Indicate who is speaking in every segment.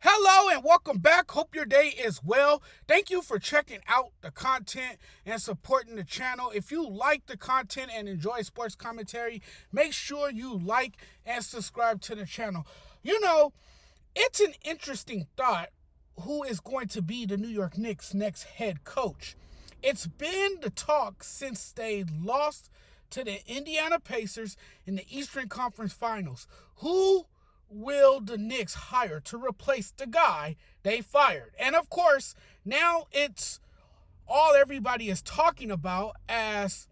Speaker 1: Hello and welcome back. Hope your day is well. Thank you for checking out the content and supporting the channel. If you like the content and enjoy sports commentary, make sure you like and subscribe to the channel. It's an interesting thought who is going to be the New York Knicks' next head coach. It's been the talk since they lost to the Indiana Pacers in the Eastern Conference Finals. Who will the Knicks hire to replace the guy they fired? And of course, now it's all everybody is talking about as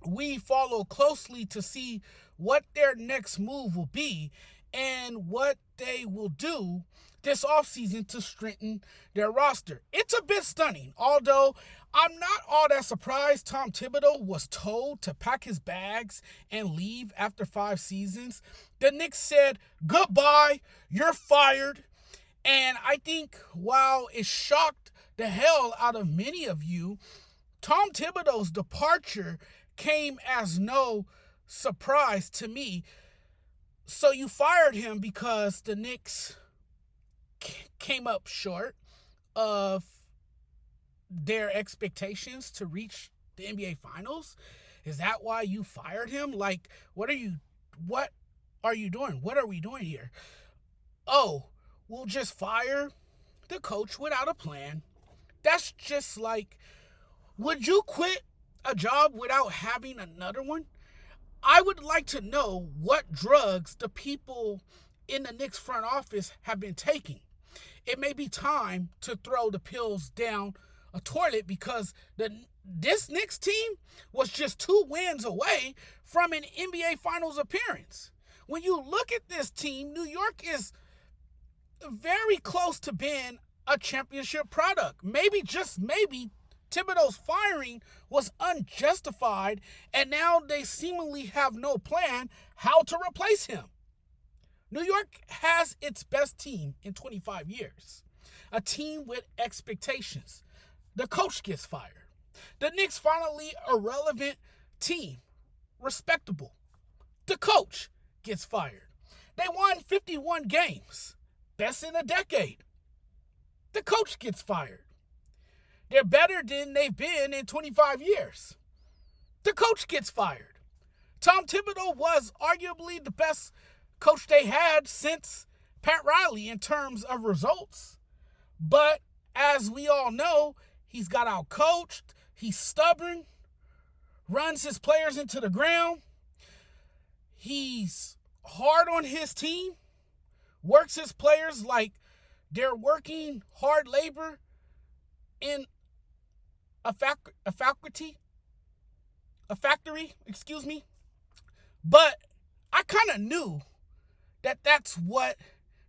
Speaker 1: we follow closely to see what their next move will be and what they will do this offseason to strengthen their roster. It's a bit stunning, although I'm not all that surprised Tom Thibodeau was told to pack his bags and leave after 5 seasons. The Knicks said, goodbye, you're fired. And I think while it shocked the hell out of many of you, Tom Thibodeau's departure came as no surprise to me. So you fired him because the Knicks came up short of their expectations to reach the NBA Finals? Is that why you fired him? Like, what are you doing? What are we doing here? Oh, we'll just fire the coach without a plan. That's just like, would you quit a job without having another one? I would like to know what drugs the people in the Knicks front office have been taking. It may be time to throw the pills down a toilet because this Knicks team was just 2 wins away from an NBA Finals appearance. When you look at this team, New York is very close to being a championship product. Maybe, just maybe, Thibodeau's firing was unjustified, and now they seemingly have no plan how to replace him. New York has its best team in 25 years, a team with expectations. The coach gets fired. The Knicks finally a relevant team, respectable. The coach gets fired. They won 51 games, best in a decade. The coach gets fired. They're better than they've been in 25 years. The coach gets fired. Tom Thibodeau was arguably the best coach they had since Pat Riley in terms of results. But as we all know, he's got outcoached. He's stubborn, runs his players into the ground. He's hard on his team, works his players like they're working hard labor in a factory. But I kind of knew that that's what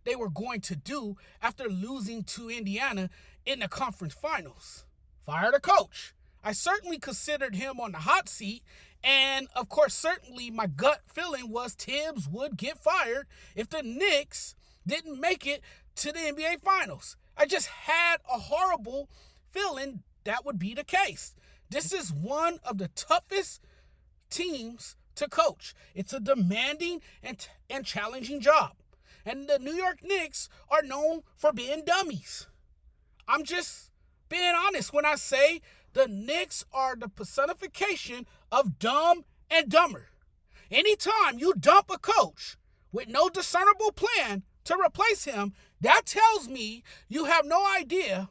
Speaker 1: they were going to do after losing to Indiana in the conference finals. Fire the coach. I certainly considered him on the hot seat, and of course, certainly my gut feeling was Tibbs would get fired if the Knicks didn't make it to the NBA Finals. I just had a horrible feeling that would be the case. This is one of the toughest teams to coach. It's a demanding and challenging job. And the New York Knicks are known for being dummies. I'm just being honest when I say the Knicks are the personification of dumb and dumber. Anytime you dump a coach with no discernible plan to replace him, that tells me you have no idea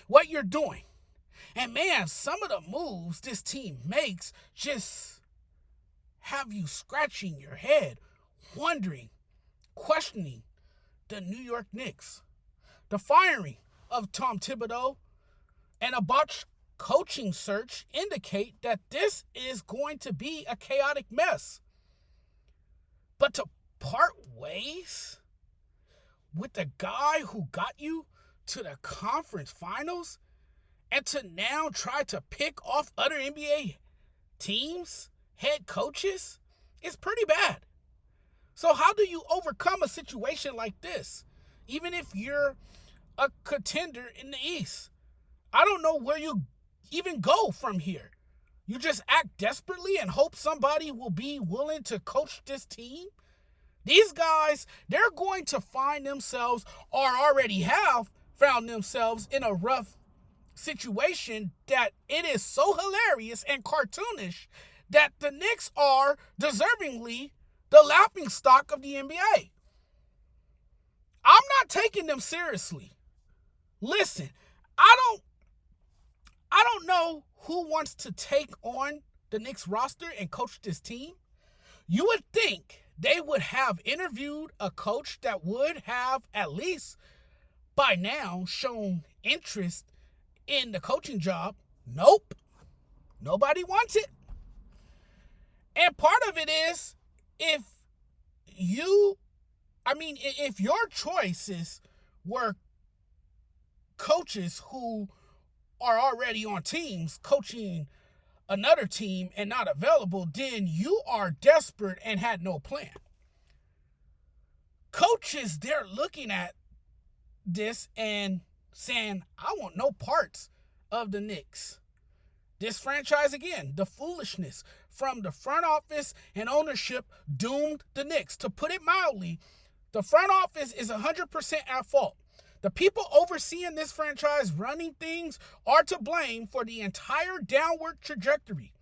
Speaker 1: what you're doing. And man, some of the moves this team makes just have you scratching your head, wondering, questioning the New York Knicks. The firing of Tom Thibodeau and a botched coaching search indicate that this is going to be a chaotic mess. But to part ways with the guy who got you to the conference finals and to now try to pick off other NBA teams, head coaches, is pretty bad. So how do you overcome a situation like this, even if you're a contender in the East? I don't know where you even go from here. You just act desperately and hope somebody will be willing to coach this team These guys, they're going to find themselves or already have found themselves in a rough situation that it is so hilarious and cartoonish that the Knicks are deservingly the laughing stock of the NBA. I'm not taking them seriously. Listen, I don't know who wants to take on the Knicks roster and coach this team. You would think they would have interviewed a coach that would have at least by now shown interest in the coaching job. Nope. Nobody wants it. And part of it is if your choices were coaches who are already on teams coaching another team and not available, then you are desperate and had no plan. Coaches, they're looking at this and saying, I want no parts of the Knicks. This franchise, again, the foolishness from the front office and ownership doomed the Knicks. To put it mildly, the front office is 100% at fault. The people overseeing this franchise running things are to blame for the entire downward trajectory.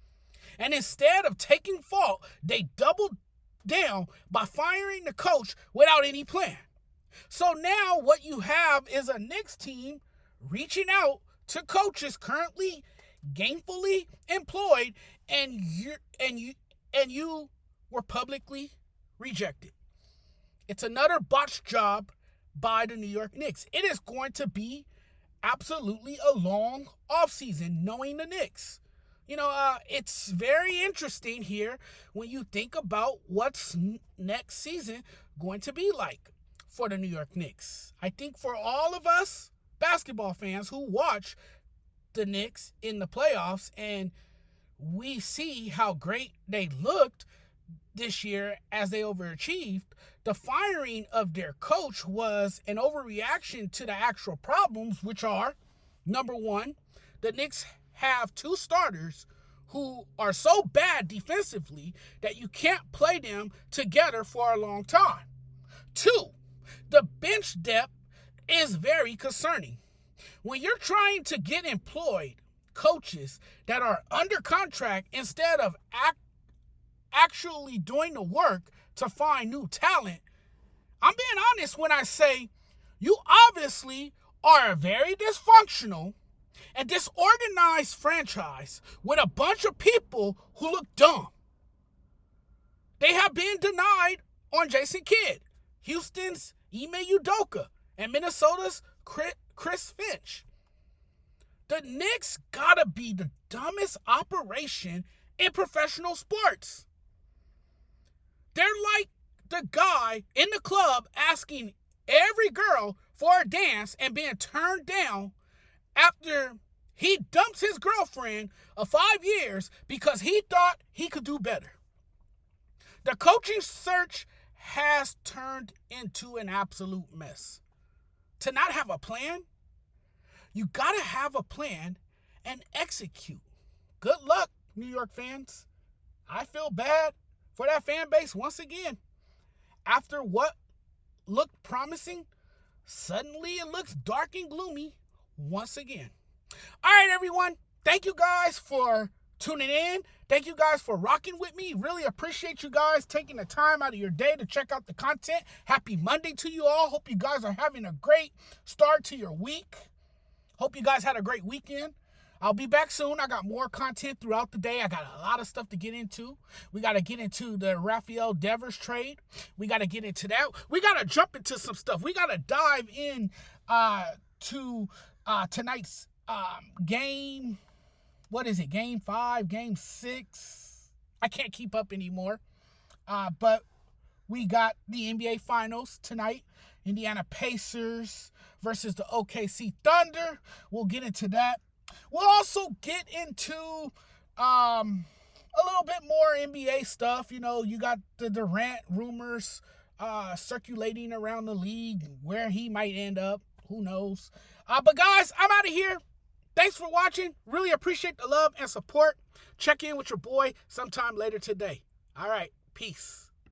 Speaker 1: And instead of taking fault, they doubled down by firing the coach without any plan. So now what you have is a Knicks team reaching out to coaches currently gainfully employed, and you were publicly rejected. It's another botched job by the New York Knicks. It is going to be absolutely a long offseason knowing the Knicks. It's very interesting here when you think about what's next season going to be like for the New York Knicks. I think for all of us basketball fans who watch the Knicks in the playoffs and we see how great they looked this year as they overachieved, the firing of their coach was an overreaction to the actual problems, which are, number one, the Knicks have two starters who are so bad defensively that you can't play them together for a long time. Two, the bench depth is very concerning. When you're trying to get employed coaches that are under contract instead of actually doing the work to find new talent, I'm being honest when I say you obviously are a very dysfunctional and disorganized franchise with a bunch of people who look dumb. They have been denied on Jason Kidd, Houston's Ime Udoka, and Minnesota's Chris Finch. The Knicks gotta be the dumbest operation in professional sports. They're like the guy in the club asking every girl for a dance and being turned down after he dumps his girlfriend of 5 years because he thought he could do better. The coaching search has turned into an absolute mess. To not have a plan, you gotta have a plan and execute. Good luck, New York fans. I feel bad for that fan base once again. After what looked promising, suddenly it looks dark and gloomy once again. All right, everyone. Thank you guys for tuning in. Thank you guys for rocking with me. Really appreciate you guys taking the time out of your day to check out the content. Happy Monday to you all. Hope you guys are having a great start to your week. Hope you guys had a great weekend. I'll be back soon. I got more content throughout the day. I got a lot of stuff to get into. We got to get into the Rafael Devers trade. We got to get into that. We got to jump into some stuff. We got to dive in to tonight's game. What is it? Game 5, Game 6. I can't keep up anymore. But we got the NBA Finals tonight. Indiana Pacers versus the OKC Thunder. We'll get into that. We'll also get into a little bit more NBA stuff. You got the Durant rumors circulating around the league, where he might end up. Who knows? But guys, I'm out of here. Thanks for watching. Really appreciate the love and support. Check in with your boy sometime later today. All right. Peace.